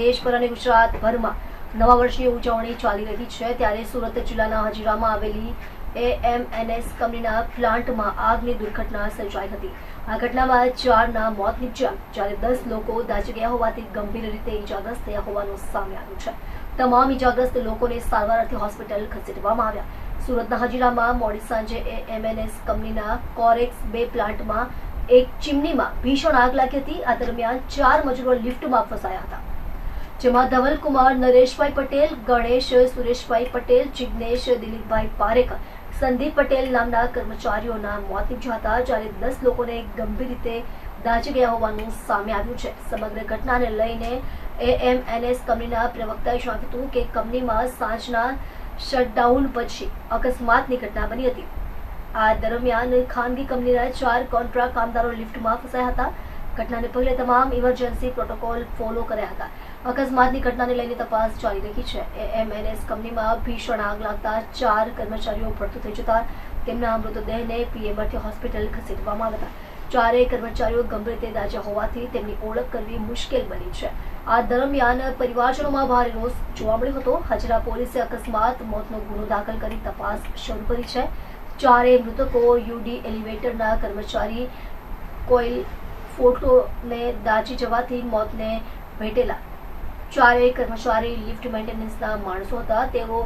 દેશભર અને ગુજરાતભરમાં નવા વર્ષની ઉજવણી ચાલી રહી છે, ત્યારે સુરત જિલ્લાના હજીરામાં આવેલી AMNS કંપનીના પ્લાન્ટમાં આગની દુર્ઘટના સર્જાઈ હતી। આ ઘટનામાં 4ના મોત નીપજ્યા, જ્યારે 10 લોકો દાઝી ગયા હોવાથી ગંભીર રીતે ઇજાગ્રસ્ત થયા હોવાનું સામે આવ્યું છે। તમામ ઇજાગ્રસ્ત લોકોને સારવાર અર્થે હોસ્પિટલ ખસેડવામાં આવ્યા। સુરતના હજીરામાં મોડી સાંજે AMNS કંપનીના કોરેક્સ 2 પ્લાન્ટમાં એક ચીમનીમાં ભીષણ આગ લાગી હતી। આ દરમિયાન 4 મજૂરો લિફ્ટમાં ફસાયા હતા, જેમાં ધવલકુમાર નરેશભાઈ પટેલ, ગણેશ સુરેશભાઈ પટેલ, જિગ્નેશ દિલીપભાઈ પારેખ, સંદીપ પટેલ નામના કર્મચારીઓના મોત નીપજ્યા હતા, જ્યારે 10 લોકોને ગંભીર રીતે દાઝી ગયા હોવાનું સામે આવ્યું છે। સમગ્ર ઘટનાને લઈને AMNS કંપનીના પ્રવક્તાએ જણાવ્યું હતું કે કંપનીમાં સાંજના શટડાઉન પછી અકસ્માતની ઘટના બની હતી। આ દરમિયાન ખાનગી કંપનીના 4 કોન્ટ્રાક્ટ કામદારો લિફ્ટમાં ફસાયા હતા। ઘટનાને પગલે તમામ ઇમરજન્સી પ્રોટોકોલ ફોલો કર્યા હતા। અકસ્માતની ઘટનાને લઈને તપાસ ચાલી રહી છે। AMNS કંપનીમાં ભીષણ આગ લાગતા 4 કર્મચારીઓ પડતું થઈ જતા તેમના મૃતદેહને PM અર્થે હોસ્પિટલ ખસેડવામાં આવ્યા હતા। 4 કર્મચારીઓ ગંભીર રીતે દાઝ્યા હોવાથી તેમની ઓળખ કરવી મુશ્કેલ બની છે। આ દરમિયાન પરિવારજનોમાં ભારે રોષ જોવા મળ્યો હતો। હજીરા પોલીસે અકસ્માત મોતનો ગુનો દાખલ કરી તપાસ શરૂ કરી છે। 4 મૃતકો UD એલિવેટરના કર્મચારી કોઇલ ફોટોને દાઝી જવાથી મોતને ભેટેલા 4 કર્મચારી લિફ્ટ મેન્ટેનન્સના માણસો હતા। તેઓ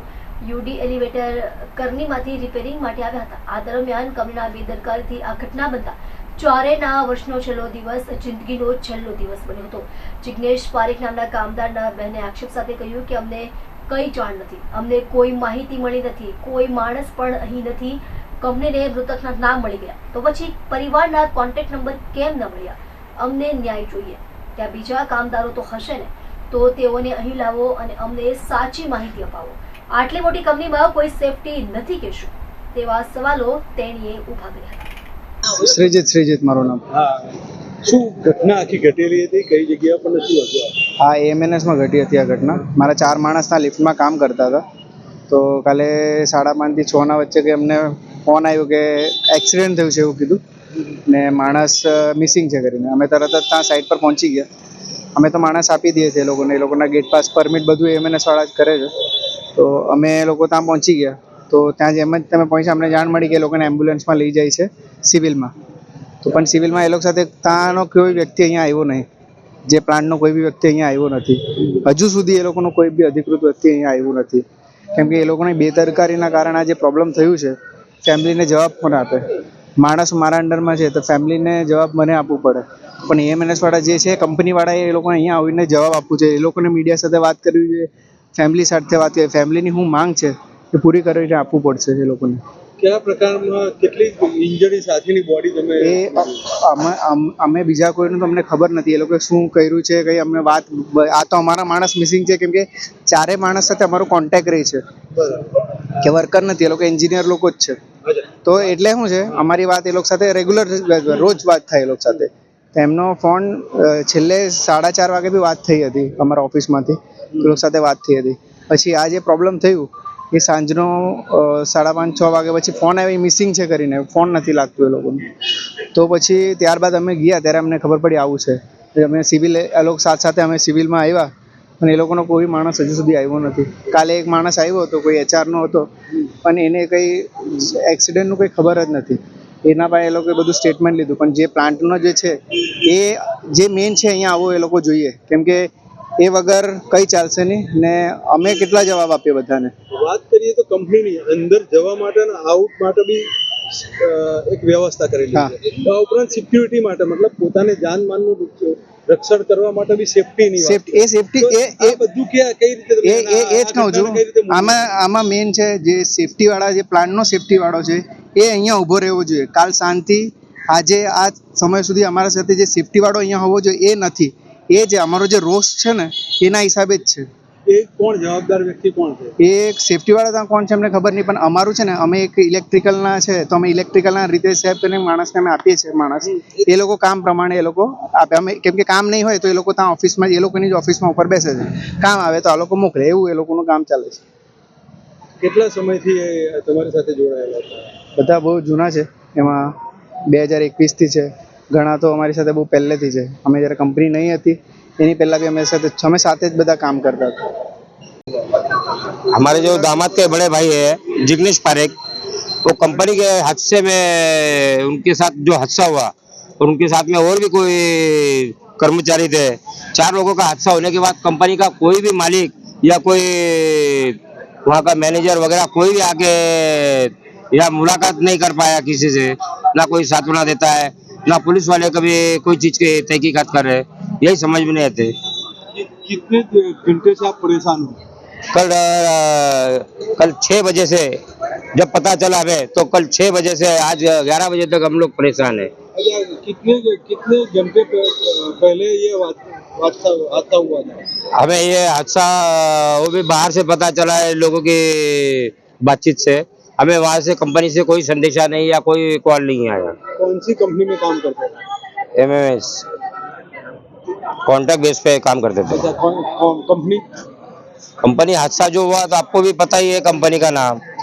UD એલિવેટર કરનીમાંથી રિપેરિંગ માટે આવ્યા હતા। આ દરમિયાન કંપનીના બેદરકારીથી આ ઘટના બનતા 4ના વર્ષનો છેલ્લો દિવસ જિંદગીનો છેલ્લો દિવસ બન્યો હતો। જિગ્નેશ પારેખ નામના કામદારના બહેને આક્ષેપ સાથે કહ્યું કે અમને કંઈ જાણ નથી, અમને કોઈ માહિતી મળી નથી, કોઈ માણસ પણ અહીં નથી। કંપનીને મૃતકના નામ મળી ગયા તો પછી પરિવારના કોન્ટેક્ટ નંબર કેમ ન મળ્યા? અમને ન્યાય જોઈએ। ત્યાં બીજા કામદારો તો હશે ને, તો તેઓને અહીં લાવો અને અમને સાચી માહિતી અપાવો। આટલી મોટી કંપનીમાં કોઈ સેફટી નથી કે શું? તેવા સવાલો તેણીએ ઊભા કર્યા હતા। શ્રીજીત મારું નામ। શું ઘટના આખી ઘટેલી હતી, કઈ જગ્યા પર શું હતું? હા, AMNS માં ઘટી હતી આ ઘટના। મારા 4 માણસના લિફ્ટમાં કામ કરતા હતા, તો કાલે 5:30 થી 6 વચ્ચે કે અમને ફોન આવ્યો કે એક્સિડન્ટ થયું છે એવું કીધું ને માણસ મિસિંગ છે કરીને અમે તરત જ ત્યાં સાઈડ પર પહોંચી ગયા। અમે તો માણસ આપી દઈએ છીએ એ લોકોના ગેટ પાસ પરમિટ બધું AMNS વાળા જ કરે છે। તો અમે લોકો ત્યાં પહોંચી ગયા, તો ત્યાં જેમ જ તમે પહોંચ્યા અમને જાણ મળી કે એ લોકોને એમ્બ્યુલન્સમાં લઈ જાય છે સિવિલમાં। તો પણ સિવિલમાં એ લોકો સાથે ત્યાંનો કોઈ વ્યક્તિ અહીંયા આવ્યો નહીં, જે પ્લાન્ટનો કોઈ બી વ્યક્તિ અહીંયા આવ્યો નથી। હજુ સુધી એ લોકોનો કોઈ બી અધિકૃત વ્યક્તિ અહીંયા આવ્યું નથી, કેમ કે એ લોકોની બેદરકારીના કારણે આ જે પ્રોબ્લેમ થયું છે ફેમિલીને જવાબ પણ આપે। માણસ મારા અંડરમાં છે તો ફેમિલીને જવાબ મને આપવું પડે, પણ AMNS વાળા જે છે કંપનીવાળાએ એ લોકોને અહીંયા આવીને જવાબ આપવું છે। એ લોકોને મીડિયા સાથે વાત કરવી જોઈએ, ફેમિલી સાથે વાત કરવી, ફેમિલીની શું માંગ છે એ પૂરી કરીને આપવું પડશે એ લોકોને। કયા પ્રકારમાં કેટલી ઇન્જરી સાથેની બોડી તમે? અમે બીજા કોઈનું તો અમને ખબર નથી એ લોકોએ શું કર્યું છે કંઈ અમને વાત। આ તો અમારા માણસ મિસિંગ છે, કેમ કે 4 માણસ સાથે અમારો કોન્ટેક્ટ રહી છે કે વર્કર નથી, એ લોકો એન્જિનિયર લોકો જ છે। તો એટલે શું છે અમારી વાત એ લોકો સાથે રેગ્યુલર રોજ વાત થાય એ લોકો સાથે। તો એમનો ફોન છેલ્લે 4:30 વાગે બી વાત થઈ હતી અમારા ઓફિસમાંથી, એ લોકો સાથે વાત થઈ હતી। પછી આ જે પ્રોબ્લેમ થયું એ સાંજનો 5:30-6 વાગે પછી ફોન આવી મિસિંગ છે કરીને, ફોન નથી લાગતું એ લોકોને। તો પછી ત્યારબાદ અમે ગયા ત્યારે અમને ખબર પડી આવું છે, અમે સિવિલ એ લોકો સાથે અમે સિવિલમાં આવ્યા, પણ એ લોકોનો કોઈ માણસ હજુ સુધી આવ્યો નથી। કાલે એક માણસ આવ્યો હતો, કોઈ HR નો હતો, પણ એને કંઈ એક્સિડન્ટનું કંઈ ખબર જ નથી। એના પાસે એ લોકોએ બધું સ્ટેટમેન્ટ લીધું, પણ જે પ્લાન્ટનો જે છે એ જે મેઇન છે અહીંયા આવો એ લોકો જોઈએ, કેમ કે એ વગર કંઈ ચાલશે નહીં ને અમે કેટલા જવાબ આપીએ બધાને। વાત કરીએ તો કંપનીની અંદર જવા માટે અને આઉટ માટે બી એક વ્યવસ્થા કરેલી છે, આ ઉપરાંત સિક્યુરિટી માટે મતલબ પોતાને જાનમાલનું રક્ષણ કરવા માટે બી સેફટીની બધું કઈ રીતે એ જ કહું છું। આમાં મેઇન છે જે સેફટી વાળા, જે પ્લાન્ટનો સેફટી વાળો છે એ અહીંયા ઊભો રહેવો જોઈએ। કાલ શાંતિ આજે આ સમય સુધી અમારા સાથે જે સેફટી વાળો અહીંયા હોવો જોઈએ એ નથી। એ જે અમારો જે રોષ છે ને એના હિસાબે જ છે। એ કોણ જવાબદાર વ્યક્તિ કોણ છે? એ સેફટી વાળા ત્યાં કોણ છે અમને ખબર નહીં, પણ અમારું છે ને અમે એક ઇલેક્ટ્રિકલના છે, તો અમે ઇલેક્ટ્રિકલના રીતે સાહેબ કરીને માણસને અમે આપીએ છીએ માણસ, એ લોકો કામ પ્રમાણે એ લોકો આપે। અમે કેમ કે કામ નહીં હોય તો એ લોકો ત્યાં ઓફિસમાં એ લોકોની જ ઓફિસમાં ઉપર બેસે છે, કામ આવે તો આ લોકો મોકલે, એવું એ લોકોનું કામ ચાલે છે। કેટલા સમયથી તમારી સાથે જોડાયેલા હતા? બધા બહુ જૂના છે, એમાં 2021થી છે, ઘણા તો અમારી સાથે બહુ પહેલેથી છે। અમે જ્યારે કંપની નહીં હતી એની પહેલા બી અમે સાથે જ બધા કામ કરતા હતા. हमारे जो दामाद के बड़े भाई है जिग्नेश पारेख, वो कंपनी के हादसे में उनके साथ जो हादसा हुआ और उनके साथ में और भी कोई कर्मचारी थे, 4 लोगों का हादसा होने के बाद कंपनी का कोई भी मालिक या कोई वहाँ का मैनेजर वगैरह कोई भी आके या मुलाकात नहीं कर पाया किसी से, ना कोई सांत्वना देता है, ना पुलिस वाले कभी कोई चीज की तहकीकात कर रहे, यही समझ में नहीं आते. कितने घंटे से आप परेशान हो? कल 6 बजे से जब पता चला हमें, तो कल 6 बजे से आज 11 बजे तक हम लोग परेशान है. अच्छा, कितने घंटे पहले ये हादसा हुआ था? हमें ये हादसा वो भी बाहर से पता चला है लोगों की बातचीत से, हमें वहाँ से कंपनी से कोई संदेशा नहीं या कोई कॉल नहीं आया. कौन सी कंपनी में काम करते हैं? MMS कॉन्ट्रैक्ट बेस पे काम करते थे. अच्छा, कौन कंपनी? कंपनी हादसा जो हुआ तो आपको भी पता ही है कंपनी का नाम.